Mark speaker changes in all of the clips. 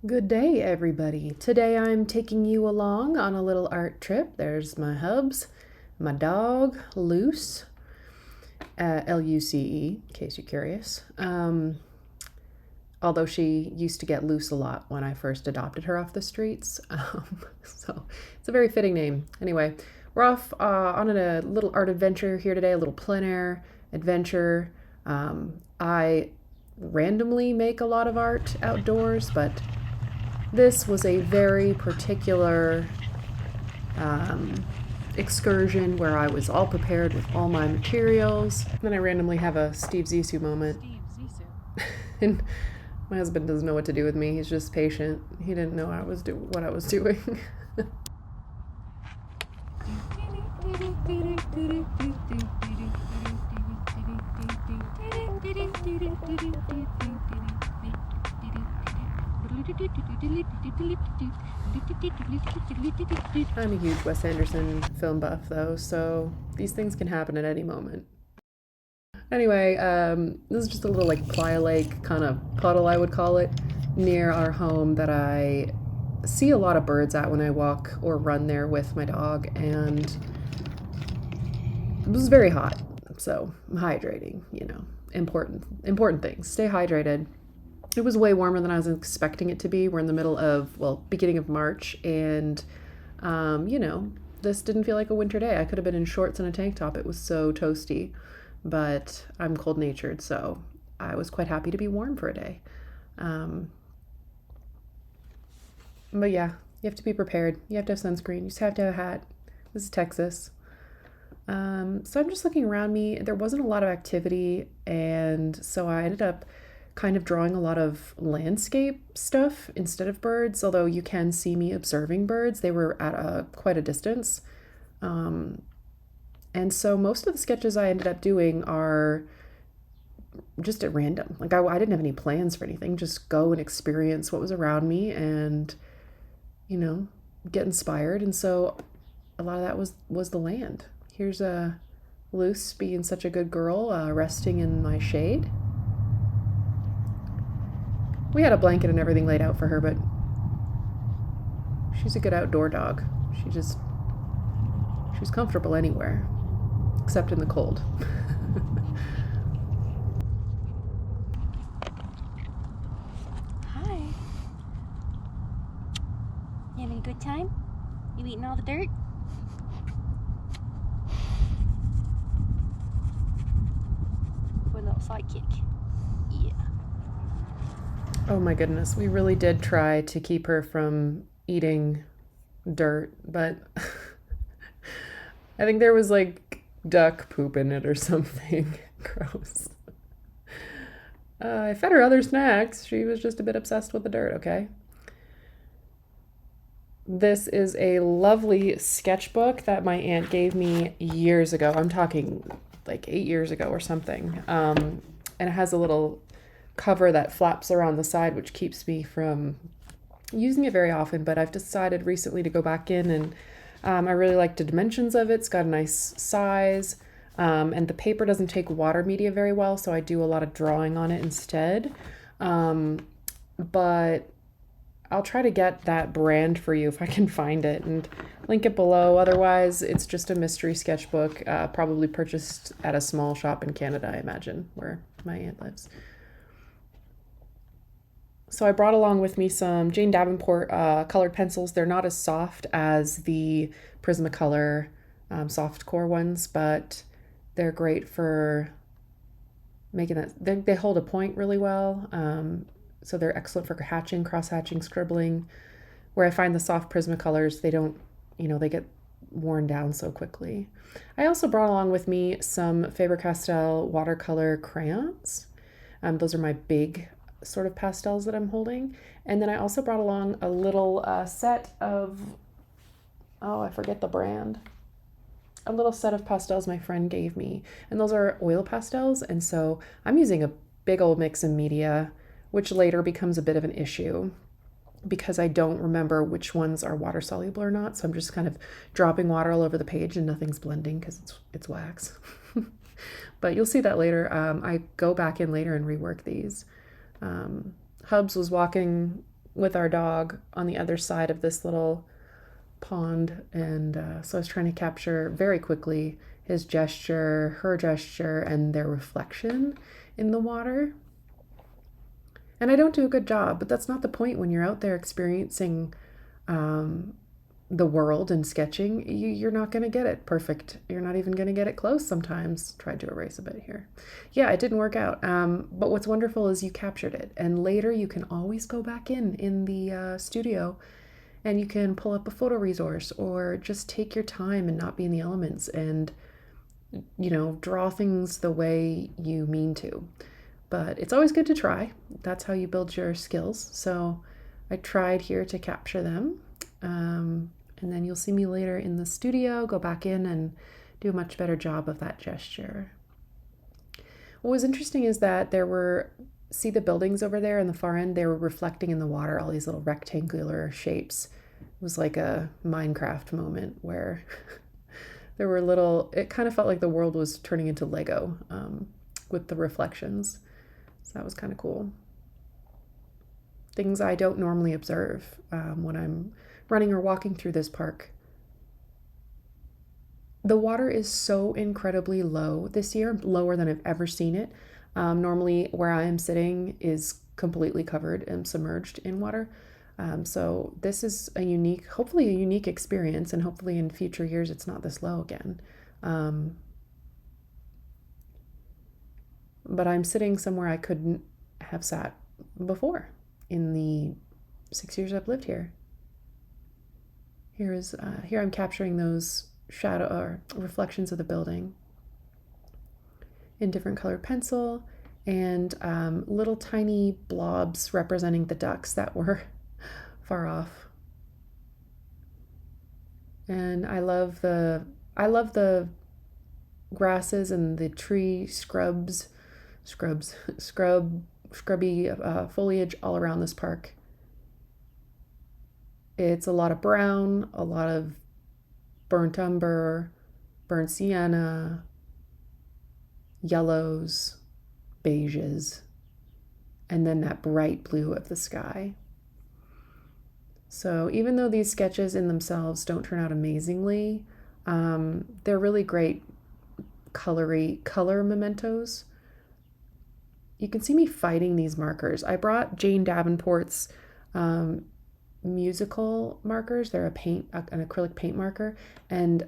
Speaker 1: Good day, everybody. Today I'm taking you along on a little art trip. There's my hubs, my dog, Luce, Luce, in case you're curious. Although she used to get loose a lot when I first adopted her off the streets. So it's a very fitting name. Anyway, we're off on a little art adventure here today, a little plein air adventure. I randomly make a lot of art outdoors, but this was a very particular excursion where I was all prepared with all my materials. Then I randomly have a Steve Zissou moment. And my husband doesn't know what to do with me. He's just patient. He didn't know what I was doing. I'm a huge Wes Anderson film buff, though, so these things can happen at any moment. Anyway, this is just a little like playa lake kind of puddle, I would call it, near our home that I see a lot of birds at when I walk or run there with my dog, and it was very hot, so I'm hydrating, important things. Stay hydrated. It was way warmer than I was expecting it to be. We're in the middle of, beginning of March, and, this didn't feel like a winter day. I could have been in shorts and a tank top. It was so toasty, but I'm cold-natured, so I was quite happy to be warm for a day. But yeah, you have to be prepared. You have to have sunscreen. You just have to have a hat. This is Texas. So I'm just looking around me. There wasn't a lot of activity, and so I ended up kind of drawing a lot of landscape stuff instead of birds, although you can see me observing birds. They were at quite a distance. And so most of the sketches I ended up doing are just at random. Like I didn't have any plans for anything, just go and experience what was around me and, get inspired. And so a lot of that was the land. Here's a Luce being such a good girl, resting in my shade. We had a blanket and everything laid out for her, but she's a good outdoor dog. She's comfortable anywhere, except in the cold.
Speaker 2: Hi. You having a good time? You eating all the dirt? We're a little sidekick. Yeah.
Speaker 1: Oh my goodness, we really did try to keep her from eating dirt, but I think there was like duck poop in it or something. Gross. I fed her other snacks. She was just a bit obsessed with the dirt, okay? This is a lovely sketchbook that my aunt gave me years ago. I'm talking like 8 years ago or something. And it has a little cover that flaps around the side, which keeps me from using it very often, but I've decided recently to go back in, and I really like the dimensions of it. It's got a nice size, and the paper doesn't take water media very well, so I do a lot of drawing on it instead. But I'll try to get that brand for you if I can find it and link it below. Otherwise, it's just a mystery sketchbook, probably purchased at a small shop in Canada, I imagine, where my aunt lives. So I brought along with me some Jane Davenport colored pencils. They're not as soft as the Prismacolor soft core ones, but they're great for making that. They hold a point really well. So they're excellent for hatching, cross-hatching, scribbling. Where I find the soft Prismacolors, they don't, they get worn down so quickly. I also brought along with me some Faber-Castell watercolor crayons. Those are my big sort of pastels that I'm holding. And then I also brought along a little set of, I forget the brand, a little set of pastels my friend gave me. And those are oil pastels. And so I'm using a big old mix of media, which later becomes a bit of an issue because I don't remember which ones are water soluble or not. So I'm just kind of dropping water all over the page and nothing's blending because it's wax. But you'll see that later. I go back in later and rework these. Hubs was walking with our dog on the other side of this little pond, and so I was trying to capture very quickly his gesture, her gesture, and their reflection in the water. And I don't do a good job, but that's not the point when you're out there experiencing um, the world and sketching. You're not going to get it perfect. You're not even going to get it close sometimes. Tried to erase a bit here. Yeah, it didn't work out. But what's wonderful is you captured it. And later you can always go back in the studio and you can pull up a photo resource or just take your time and not be in the elements and, draw things the way you mean to. But it's always good to try. That's how you build your skills. So I tried here to capture them. And then you'll see me later in the studio, go back in and do a much better job of that gesture. What was interesting is that see the buildings over there in the far end, they were reflecting in the water, all these little rectangular shapes. It was like a Minecraft moment where it kind of felt like the world was turning into Lego with the reflections. So that was kind of cool. Things I don't normally observe when I'm running or walking through this park. The water is so incredibly low this year, lower than I've ever seen it. Normally, where I am sitting is completely covered and submerged in water. So this is hopefully a unique experience, and hopefully in future years it's not this low again. But I'm sitting somewhere I couldn't have sat before in the 6 years I've lived here. Here I'm capturing those shadow or reflections of the building in different colored pencil, and little tiny blobs representing the ducks that were far off. And I love the grasses and the tree scrubby foliage all around this park. It's a lot of brown, a lot of burnt umber, burnt sienna, yellows, beiges, and then that bright blue of the sky. So even though these sketches in themselves don't turn out amazingly, they're really great color mementos. You can see me fighting these markers. I brought Jane Davenport's musical markers. They're an acrylic paint marker, and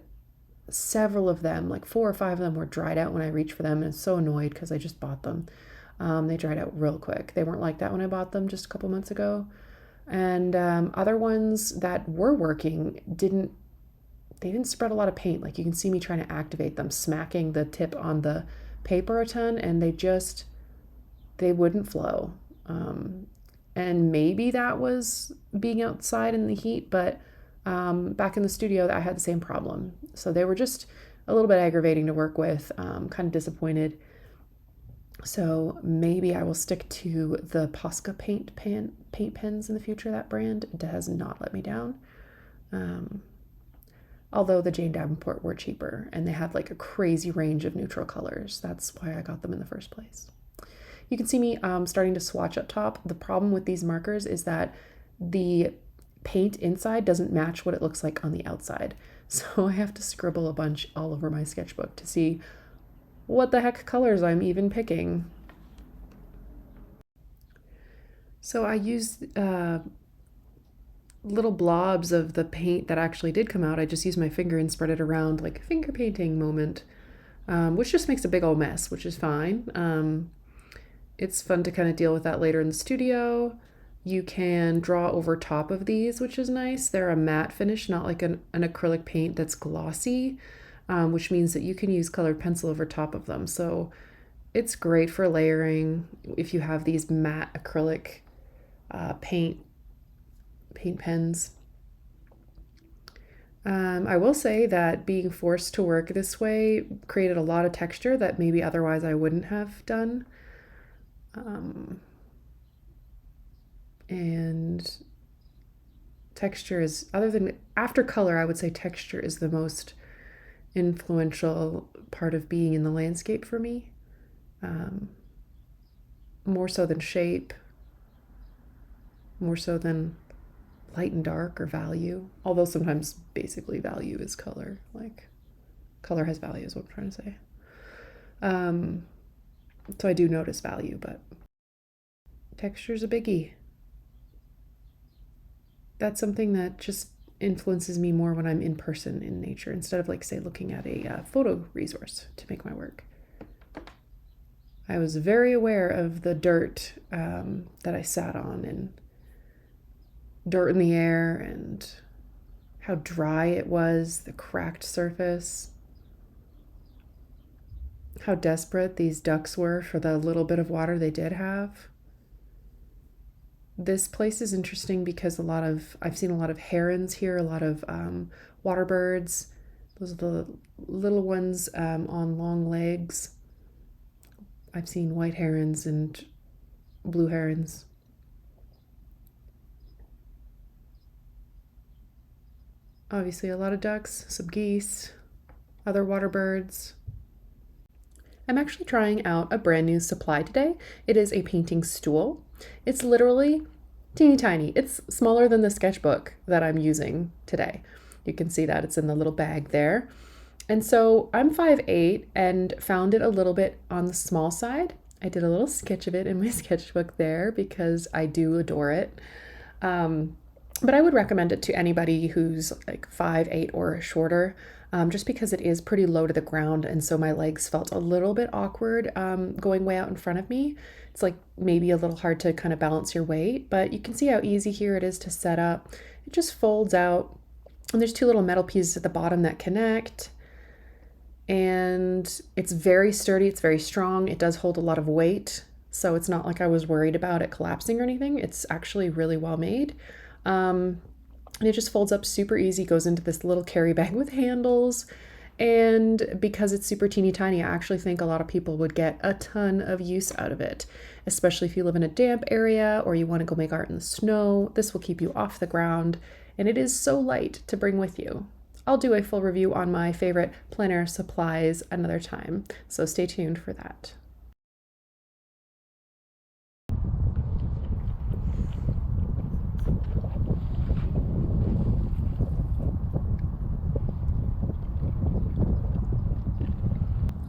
Speaker 1: several of them, like 4 or 5 of them, were dried out when I reached for them, and I was so annoyed because I just bought them. They dried out real quick. They weren't like that when I bought them just a couple months ago. And other ones that were working didn't spread a lot of paint. Like you can see me trying to activate them, smacking the tip on the paper a ton, and they wouldn't flow. And maybe that was being outside in the heat, but back in the studio, I had the same problem. So they were just a little bit aggravating to work with, kind of disappointed. So maybe I will stick to the Posca paint pens in the future. That brand has not let me down. Although the Jane Davenport were cheaper and they had like a crazy range of neutral colors. That's why I got them in the first place. You can see me starting to swatch up top. The problem with these markers is that the paint inside doesn't match what it looks like on the outside. So I have to scribble a bunch all over my sketchbook to see what the heck colors I'm even picking. So I used little blobs of the paint that actually did come out. I just used my finger and spread it around like a finger painting moment, which just makes a big old mess, which is fine. It's fun to kind of deal with that later in the studio. You can draw over top of these, which is nice. They're a matte finish, not like an acrylic paint that's glossy, which means that you can use colored pencil over top of them. So it's great for layering if you have these matte acrylic paint pens. I will say that being forced to work this way created a lot of texture that maybe otherwise I wouldn't have done. And texture is, other than after color, I would say texture is the most influential part of being in the landscape for me, more so than shape. more so than light and dark or value. Although sometimes basically value is color. Like color has value is what I'm trying to say. So I do notice value, but texture's a biggie. That's something that just influences me more when I'm in person in nature instead of, like, say, looking at a photo resource to make my work. I was very aware of the dirt that I sat on, and dirt in the air, and how dry it was, the cracked surface, how desperate these ducks were for the little bit of water they did have. This place is interesting because I've seen a lot of herons here, a lot of water birds. Those are the little ones on long legs. I've seen white herons and blue herons. Obviously a lot of ducks, some geese, other water birds. I'm actually trying out a brand new supply today. It is a painting stool. It's literally teeny tiny. It's smaller than the sketchbook that I'm using today. You can see that it's in the little bag there. And so I'm 5'8" and found it a little bit on the small side. I did a little sketch of it in my sketchbook there because I do adore it. But I would recommend it to anybody who's like 5'8" or shorter, just because it is pretty low to the ground. And so my legs felt a little bit awkward going way out in front of me. It's like maybe a little hard to kind of balance your weight, but you can see how easy here it is to set up. It just folds out, and there's two little metal pieces at the bottom that connect. And it's very sturdy, it's very strong. It does hold a lot of weight, so it's not like I was worried about it collapsing or anything. It's actually really well made. And it just folds up super easy, goes into this little carry bag with handles. And because it's super teeny tiny, I actually think a lot of people would get a ton of use out of it, especially if you live in a damp area or you want to go make art in the snow. This will keep you off the ground, and it is so light to bring with you. I'll do a full review on my favorite plein air supplies another time, so stay tuned for that.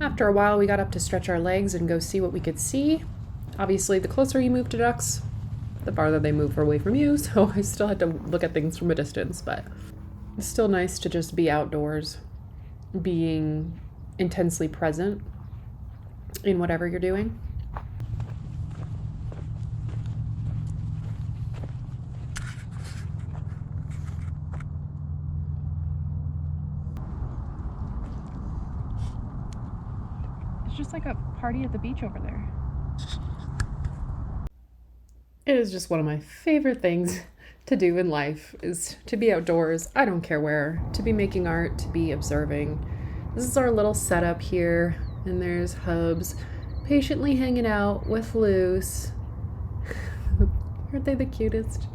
Speaker 1: After a while, we got up to stretch our legs and go see what we could see. Obviously, the closer you move to ducks, the farther they move away from you, so I still had to look at things from a distance, but it's still nice to just be outdoors, being intensely present in whatever you're doing. It's just like a party at the beach over there. It is just one of my favorite things to do in life, is to be outdoors. I don't care where, to be making art, to be observing. This is our little setup here, and there's Hubs patiently hanging out with Luce. Aren't they the cutest?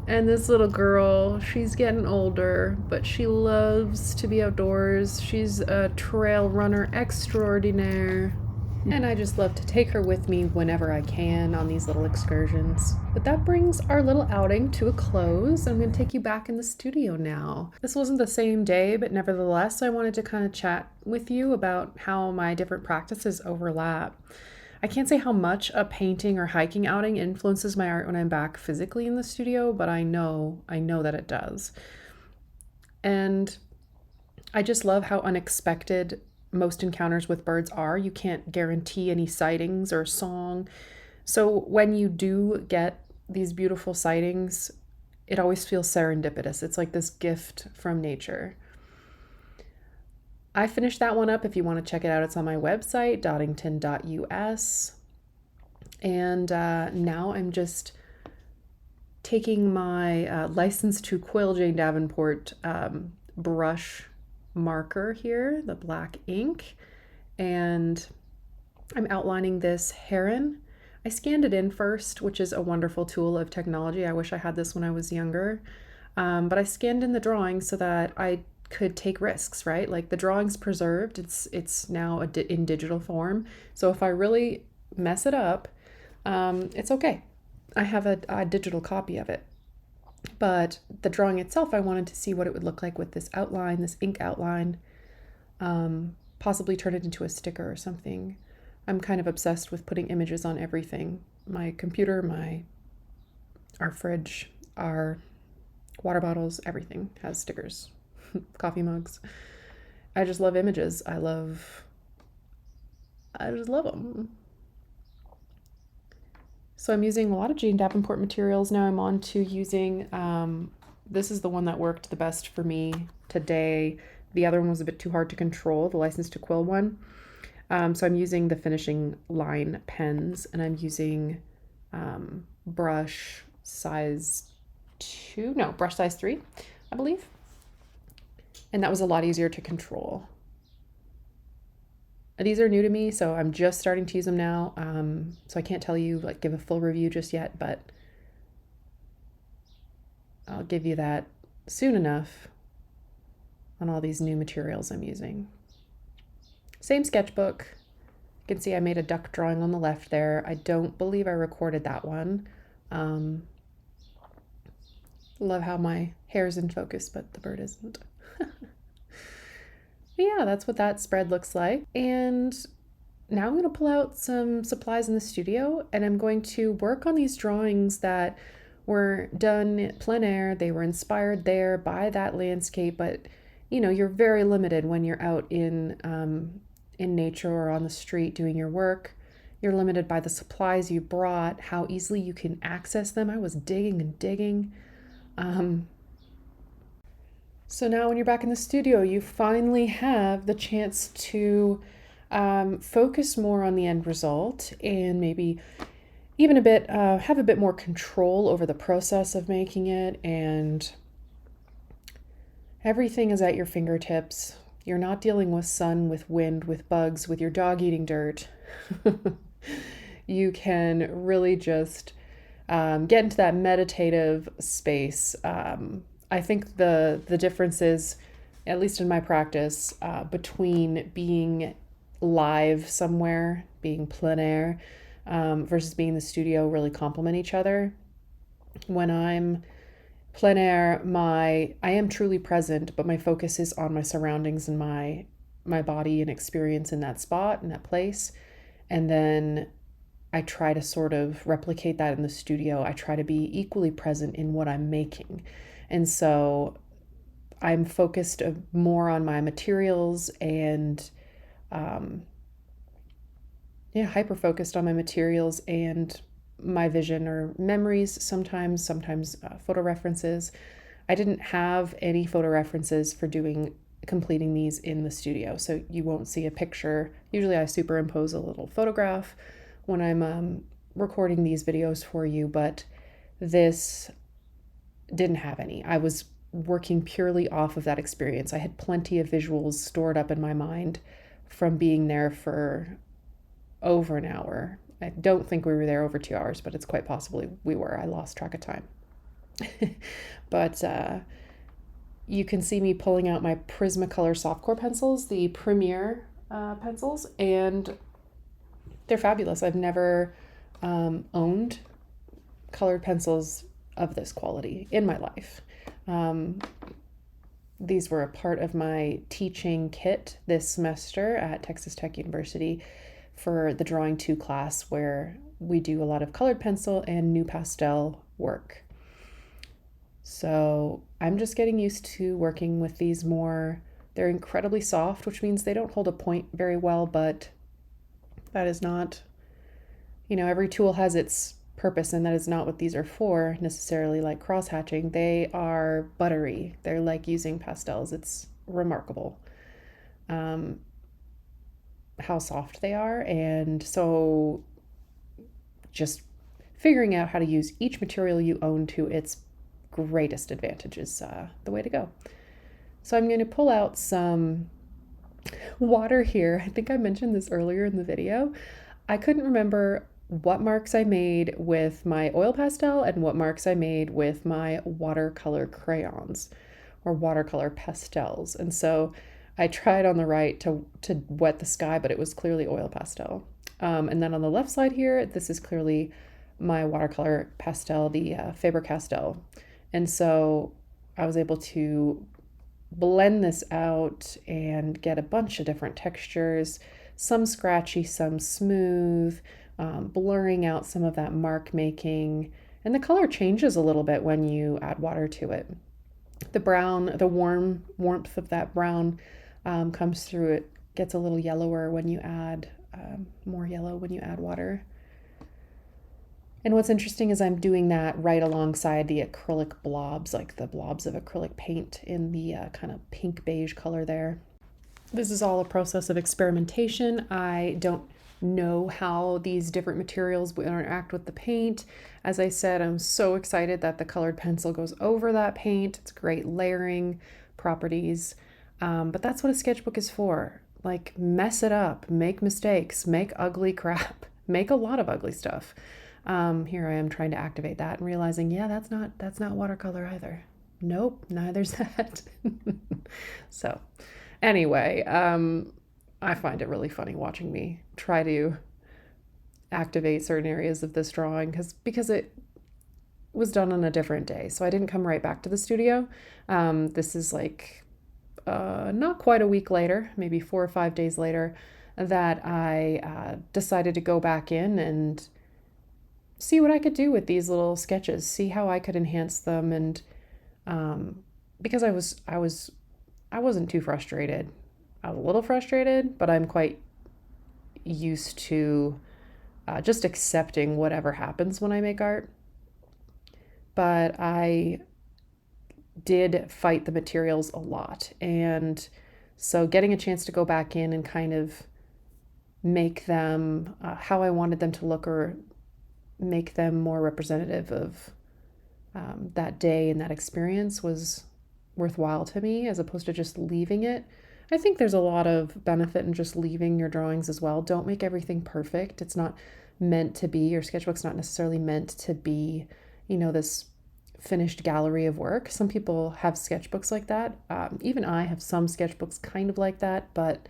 Speaker 1: And this little girl, she's getting older, but she loves to be outdoors. She's a trail runner extraordinaire. And I just love to take her with me whenever I can on these little excursions. But that brings our little outing to a close. I'm going to take you back in the studio now. This wasn't the same day, but nevertheless, I wanted to kind of chat with you about how my different practices overlap. I can't say how much a painting or hiking outing influences my art when I'm back physically in the studio, but I know that it does. And I just love how unexpected most encounters with birds are. You can't guarantee any sightings or song. So when you do get these beautiful sightings, it always feels serendipitous. It's like this gift from nature. I finished that one up. If you want to check it out, it's on my website, dottington.us. And now I'm just taking my License to Quill Jane Davenport brush marker here, the black ink, and I'm outlining this heron. I scanned it in first, which is a wonderful tool of technology. I wish I had this when I was younger, but I scanned in the drawing so that I could take risks, right? Like the drawing's preserved, it's now in digital form, so if I really mess it up, it's okay. I have a digital copy of it. But the drawing itself, I wanted to see what it would look like with this outline, this ink outline, possibly turn it into a sticker or something. I'm kind of obsessed with putting images on everything. My computer, our fridge, our water bottles, everything has stickers, coffee mugs. I just love images. I just love them. So I'm using a lot of Jane Davenport materials now. I'm on to using, this is the one that worked the best for me today. The other one was a bit too hard to control, the License to Quill one. So I'm using the finishing line pens, and I'm using brush size 3, I believe. And that was a lot easier to control. These are new to me, so I'm just starting to use them now. So I can't tell you, like, give a full review just yet, but I'll give you that soon enough on all these new materials I'm using. Same sketchbook. You can see I made a duck drawing on the left there. I don't believe I recorded that one. Love how my hair's in focus, but the bird isn't. Yeah, that's what that spread looks like. And now I'm going to pull out some supplies in the studio, and I'm going to work on these drawings that were done plein air. They were inspired there by that landscape, but you know, you're very limited when you're out in nature or on the street doing your work. You're limited by the supplies you brought, how easily you can access them. I was digging and digging. So now when you're back in the studio, you finally have the chance to focus more on the end result and maybe even have a bit more control over the process of making it, and everything is at your fingertips. You're not dealing with sun, with wind, with bugs, with your dog eating dirt. You can really just get into that meditative space. I think the difference is, at least in my practice, between being live somewhere, being plein air, versus being in the studio really complement each other. When I'm plein air, I am truly present, but my focus is on my surroundings and my body and experience in that spot, in that place. And then I try to sort of replicate that in the studio. I try to be equally present in what I'm making. And so I'm focused more on my materials and, hyper focused on my materials and my vision or memories sometimes photo references. I didn't have any photo references for completing these in the studio, so you won't see a picture. Usually I superimpose a little photograph when I'm recording these videos for you, but this didn't have any. I was working purely off of that experience. I had plenty of visuals stored up in my mind from being there for over an hour. I don't think we were there over 2 hours, but it's quite possibly we were. I lost track of time. But you can see me pulling out my Prismacolor softcore pencils, the Premier pencils, and they're fabulous. I've never owned colored pencils of this quality in my life. These were a part of my teaching kit this semester at Texas Tech University for the Drawing 2 class, where we do a lot of colored pencil and NuPastel work. So I'm just getting used to working with these more. They're incredibly soft, which means they don't hold a point very well, but that is not, every tool has its purpose, and that is not what these are for necessarily, like cross hatching. They are buttery. They're like using pastels. It's remarkable how soft they are. And so just figuring out how to use each material you own to its greatest advantage is the way to go. So I'm going to pull out some water here. I think I mentioned this earlier in the video. I couldn't remember what marks I made with my oil pastel and what marks I made with my watercolor crayons or watercolor pastels. And so I tried on the right to wet the sky, but it was clearly oil pastel. And then on the left side here, this is clearly my watercolor pastel, the Faber-Castell. And so I was able to blend this out and get a bunch of different textures, some scratchy, some smooth, blurring out some of that mark making. And the color changes a little bit when you add water to it. The brown, the warmth of that brown comes through. It gets a little yellower when you add, more yellow when you add water. And what's interesting is I'm doing that right alongside the acrylic blobs, like the blobs of acrylic paint in the kind of pink beige color there. This is all a process of experimentation. I don't know how these different materials will interact with the paint. As I said, I'm so excited that the colored pencil goes over that paint. It's great layering properties. But that's what a sketchbook is for. Like, mess it up, make mistakes, make ugly crap, make a lot of ugly stuff. Here I am trying to activate that and realizing, yeah, that's not watercolor either. Nope, neither's that. So anyway, I find it really funny watching me try to activate certain areas of this drawing because it was done on a different day. So I didn't come right back to the studio. This is like not quite a week later, maybe 4 or 5 days later, that I decided to go back in and see what I could do with these little sketches, see how I could enhance them. And because I wasn't too frustrated. I was a little frustrated, but I'm quite used to just accepting whatever happens when I make art. But I did fight the materials a lot. And so getting a chance to go back in and kind of make them how I wanted them to look, or make them more representative of that day and that experience, was worthwhile to me, as opposed to just leaving it. I think there's a lot of benefit in just leaving your drawings as well. Don't make everything perfect. It's not meant to be, your sketchbook's not necessarily meant to be, this finished gallery of work. Some people have sketchbooks like that. Even I have some sketchbooks kind of like that, but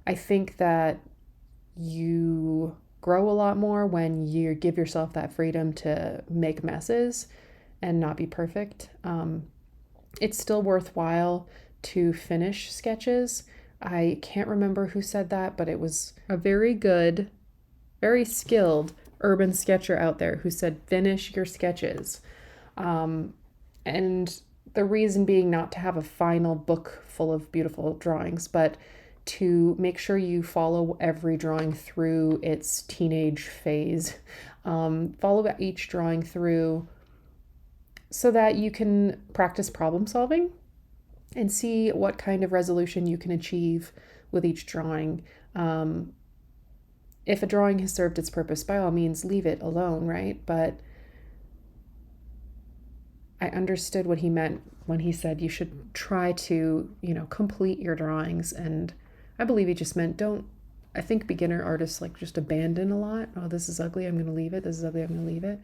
Speaker 1: I think that you grow a lot more when you give yourself that freedom to make messes and not be perfect. It's still worthwhile to finish sketches. I can't remember who said that, but it was a very good, very skilled urban sketcher out there who said, finish your sketches. And the reason being not to have a final book full of beautiful drawings, but to make sure you follow every drawing through its teenage phase. Follow each drawing through so that you can practice problem solving and see what kind of resolution you can achieve with each drawing. If a drawing has served its purpose, by all means, leave it alone, right? But I understood what he meant when he said you should try to, complete your drawings. And I believe he just meant I think beginner artists just abandon a lot. Oh, this is ugly, I'm going to leave it. This is ugly, I'm going to leave it.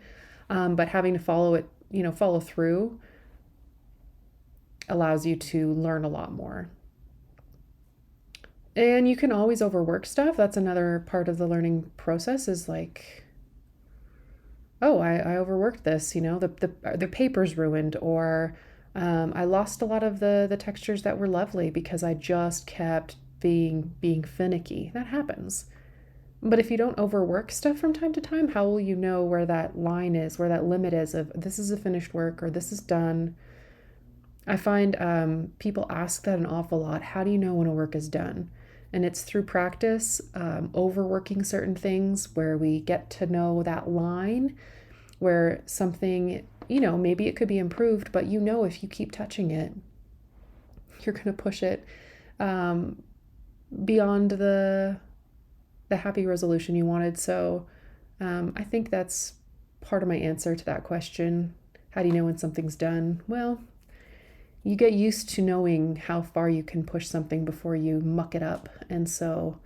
Speaker 1: But having to follow through allows you to learn a lot more. And you can always overwork stuff. That's another part of the learning process, is like, oh, I overworked this, the paper's ruined, or I lost a lot of the textures that were lovely because I just kept being finicky. That happens. But if you don't overwork stuff from time to time, how will you know where that line is, where that limit is of this is a finished work or this is done? I find people ask that an awful lot. How do you know when a work is done? And it's through practice, overworking certain things, where we get to know that line where something, maybe it could be improved, but if you keep touching it, you're going to push it beyond the happy resolution you wanted. So I think that's part of my answer to that question. How do you know when something's done? Well, you get used to knowing how far you can push something before you muck it up. And so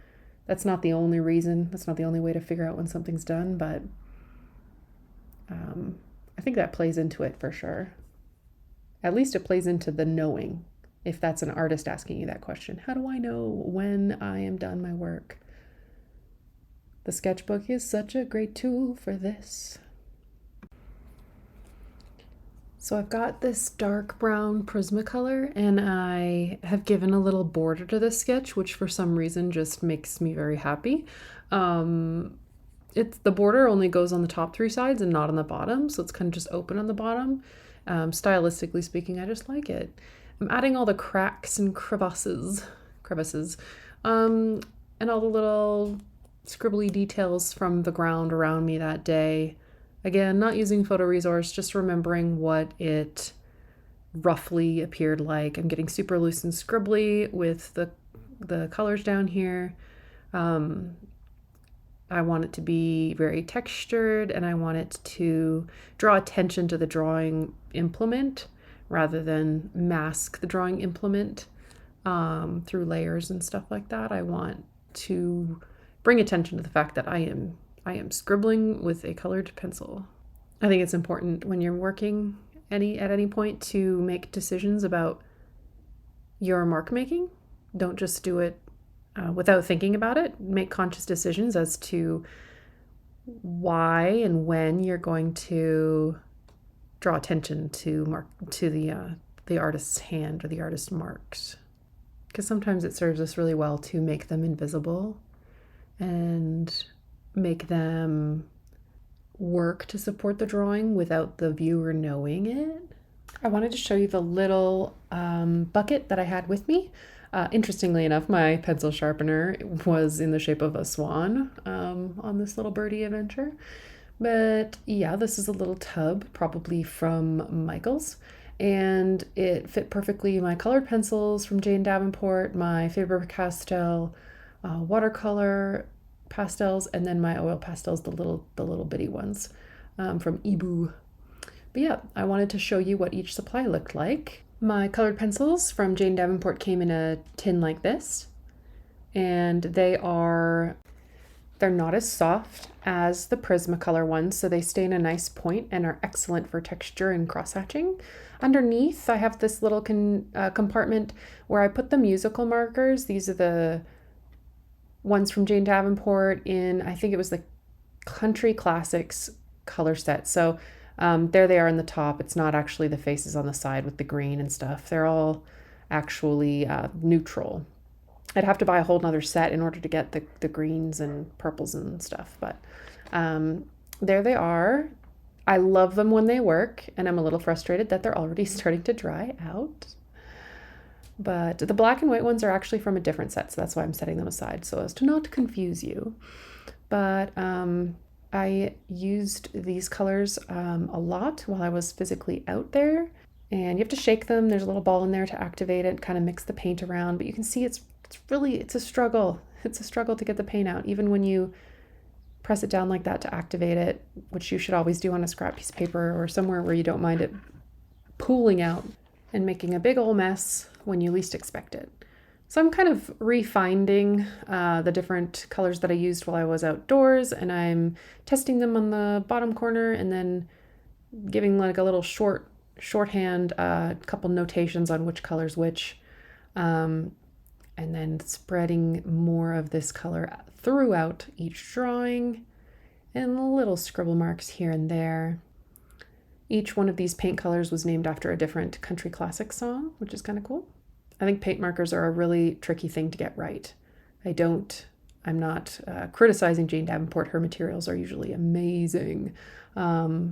Speaker 1: that's not the only reason. That's not the only way to figure out when something's done, but I think that plays into it for sure. At least it plays into the knowing, if that's an artist asking you that question. How do I know when I am done my work? The sketchbook is such a great tool for this. So I've got this dark brown Prismacolor, and I have given a little border to this sketch, which for some reason just makes me very happy. It's the border only goes on the top three sides and not on the bottom, so it's kind of just open on the bottom. Stylistically speaking, I just like it. I'm adding all the cracks and crevices, and all the little scribbly details from the ground around me that day. Again, not using photo resource, just remembering what it roughly appeared like. I'm getting super loose and scribbly with the colors down here. I want it to be very textured, and I want it to draw attention to the drawing implement rather than mask the drawing implement through layers and stuff like that. I want to bring attention to the fact that I am scribbling with a colored pencil. I think it's important when you're working at any point to make decisions about your mark making. Don't just do it without thinking about it. Make conscious decisions as to why and when you're going to draw attention to the artist's hand or the artist's marks, because sometimes it serves us really well to make them invisible and make them work to support the drawing without the viewer knowing it. I wanted to show you the little bucket that I had with me. Interestingly enough, my pencil sharpener was in the shape of a swan on this little birdie adventure. But yeah, this is a little tub, probably from Michael's, and it fit perfectly my colored pencils from Jane Davenport, my Faber-Castell watercolor pastels, and then my oil pastels, the little bitty ones from Ibu. But yeah, I wanted to show you what each supply looked like. My colored pencils from Jane Davenport came in a tin like this, and they're not as soft as the Prismacolor ones, so they stay in a nice point and are excellent for texture and cross-hatching. Underneath, I have this little compartment where I put the musical markers. These are the ones from Jane Davenport in, I think it was the Country Classics color set. So there they are in the top. It's not actually the faces on the side with the green and stuff. They're all actually neutral. I'd have to buy a whole nother set in order to get the greens and purples and stuff. But there they are. I love them when they work, and I'm a little frustrated that they're already starting to dry out. But the black and white ones are actually from a different set, so that's why I'm setting them aside, so as to not confuse you. But I used these colors a lot while I was physically out there, and you have to shake them. There's a little ball in there to activate it, kind of mix the paint around, but you can see it's a struggle. It's a struggle to get the paint out, even when you press it down like that to activate it, which you should always do on a scrap piece of paper or somewhere where you don't mind it pooling out and making a big old mess when you least expect it. So I'm kind of refining the different colors that I used while I was outdoors, and I'm testing them on the bottom corner and then giving like a little shorthand, couple notations on which color's which, and then spreading more of this color throughout each drawing and little scribble marks here and there. Each one of these paint colors was named after a different country classic song, which is kind of cool. I think paint markers are a really tricky thing to get right. I'm not criticizing Jane Davenport. Her materials are usually amazing. But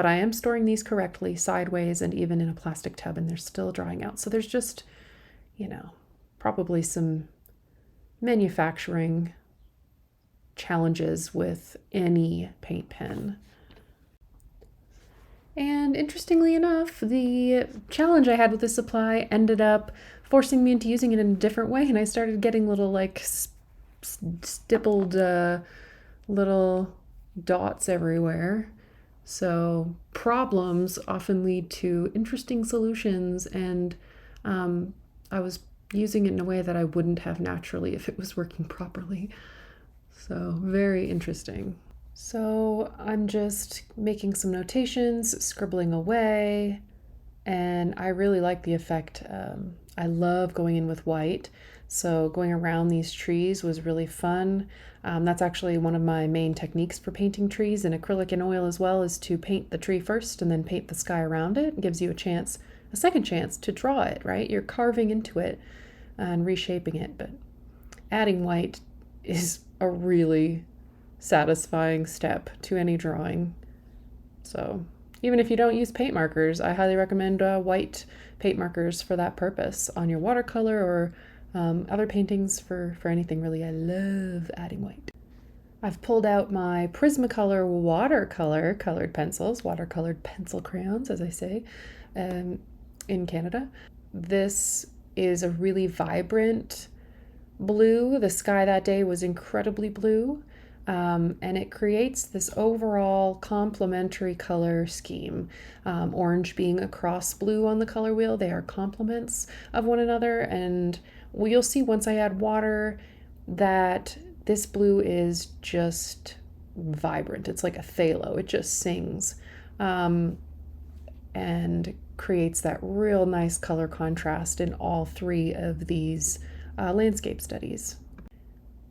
Speaker 1: I am storing these correctly sideways and even in a plastic tub, and they're still drying out. So there's just, probably some manufacturing challenges with any paint pen. And interestingly enough, the challenge I had with this supply ended up forcing me into using it in a different way, and I started getting little like stippled little dots everywhere. So problems often lead to interesting solutions, and I was using it in a way that I wouldn't have naturally if it was working properly. So very interesting. So I'm just making some notations, scribbling away, and I really like the effect. I love going in with white, so going around these trees was really fun. That's actually one of my main techniques for painting trees in acrylic and oil as well, is to paint the tree first and then paint the sky around it. It gives you a second chance to draw it, right? You're carving into it and reshaping it, but adding white is a really satisfying step to any drawing. So even if you don't use paint markers, I highly recommend white paint markers for that purpose on your watercolor or other paintings for anything really. I love adding white. I've pulled out my Prismacolor watercolor colored pencils, watercolored pencil crayons, as I say, in Canada. This is a really vibrant blue. The sky that day was incredibly blue. And it creates this overall complementary color scheme. Orange being across blue on the color wheel, they are complements of one another. And you'll see once I add water that this blue is just vibrant. It's like a phthalo, it just sings, and creates that real nice color contrast in all three of these landscape studies.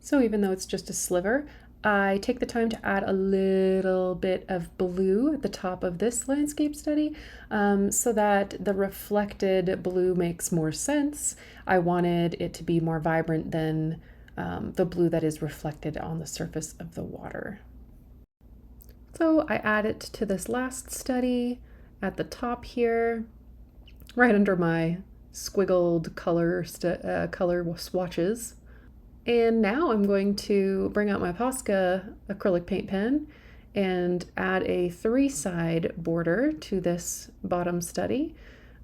Speaker 1: So even though it's just a sliver, I take the time to add a little bit of blue at the top of this landscape study, so that the reflected blue makes more sense. I wanted it to be more vibrant than the blue that is reflected on the surface of the water. So I add it to this last study at the top here, right under my squiggled color swatches. And now I'm going to bring out my Posca acrylic paint pen and add a 3-side border to this bottom study.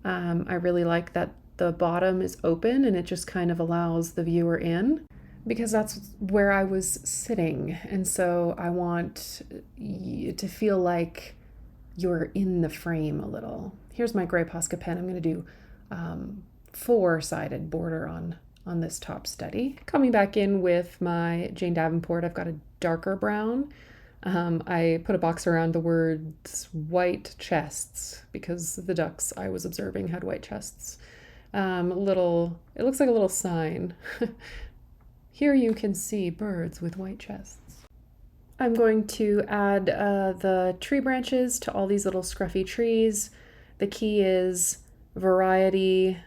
Speaker 1: I really like that the bottom is open and it just kind of allows the viewer in, because that's where I was sitting. And so I want you to feel like you're in the frame a little. Here's my gray Posca pen. I'm going to do 4-sided border on this top study. Coming back in with my Jane Davenport, I've got a darker brown. I put a box around the words white chests because the ducks I was observing had white chests. It looks like a little sign. Here you can see birds with white chests. I'm going to add the tree branches to all these little scruffy trees. The key is variety,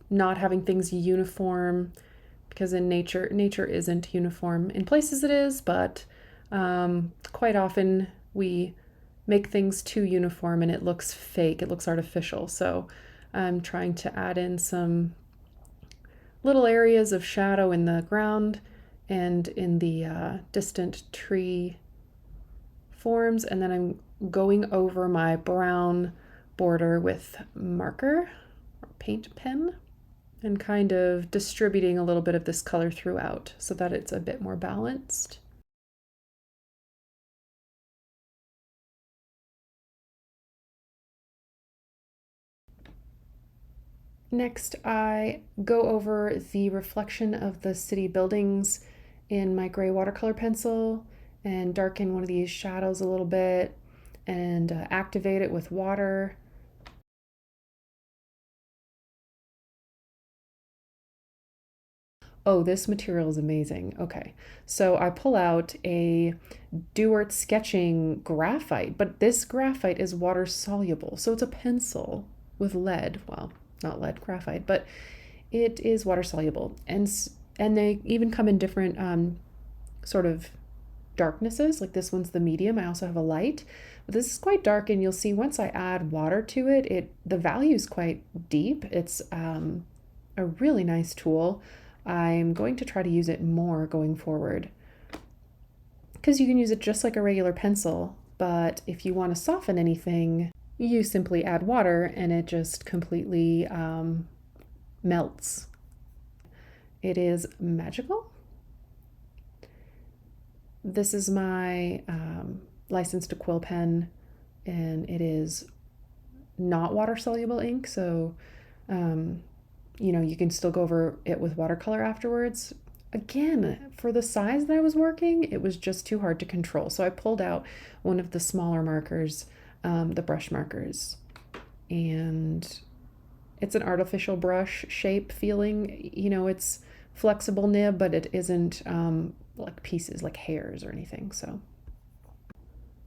Speaker 1: not having things uniform, because in nature isn't uniform. In places it is, but quite often we make things too uniform and it looks fake, it looks artificial. So I'm trying to add in some little areas of shadow in the ground and in the distant tree forms, and then I'm going over my brown border with marker or paint pen and kind of distributing a little bit of this color throughout so that it's a bit more balanced. Next, I go over the reflection of the city buildings in my gray watercolor pencil and darken one of these shadows a little bit and activate it with water. Oh, this material is amazing. Okay, so I pull out a Duart sketching graphite, but this graphite is water soluble. So it's a pencil with lead. Well, not lead, graphite, but it is water soluble. And they even come in different sort of darknesses. Like this one's the medium. I also have a light, but this is quite dark, and you'll see once I add water to it, the value is quite deep. It's a really nice tool. I'm going to try to use it more going forward, because you can use it just like a regular pencil, but if you want to soften anything, you simply add water and it just completely melts. It is magical. This is my license to quill pen, and it is not water soluble ink, so you can still go over it with watercolor afterwards. Again, for the size that I was working, it was just too hard to control. So I pulled out one of the smaller markers, the brush markers. and it's an artificial brush shape feeling. You know, it's flexible nib, but it isn't like pieces, like hairs or anything. So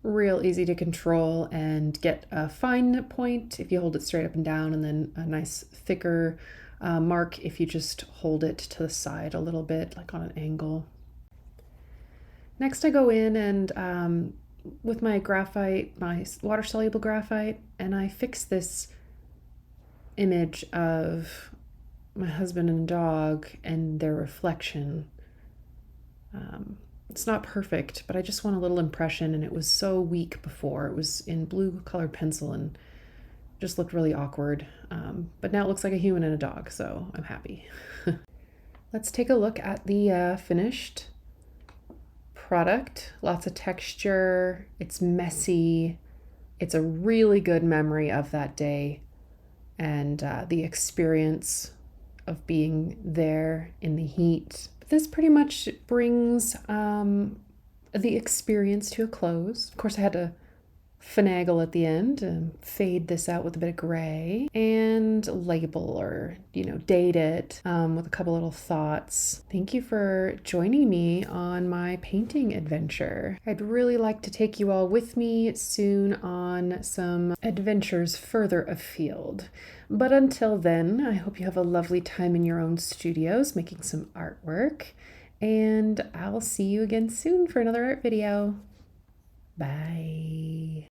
Speaker 1: real easy to control and get a fine point if you hold it straight up and down, and then a nice thicker mark if you just hold it to the side a little bit, like on an angle. Next I go in and with my graphite, my water soluble graphite, and I fix this image of my husband and dog and their reflection. It's not perfect, but I just want a little impression, and it was so weak before. It was in blue colored pencil and just looked really awkward. But now it looks like a human and a dog, so I'm happy. Let's take a look at the finished product. Lots of texture. It's messy. It's a really good memory of that day and the experience of being there in the heat. But this pretty much brings the experience to a close. Of course, I had to finagle at the end and fade this out with a bit of gray and label, or date it with a couple little thoughts. Thank you for joining me on my painting adventure. I'd really like to take you all with me soon on some adventures further afield. But until then, I hope you have a lovely time in your own studios making some artwork, and I'll see you again soon for another art video. Bye.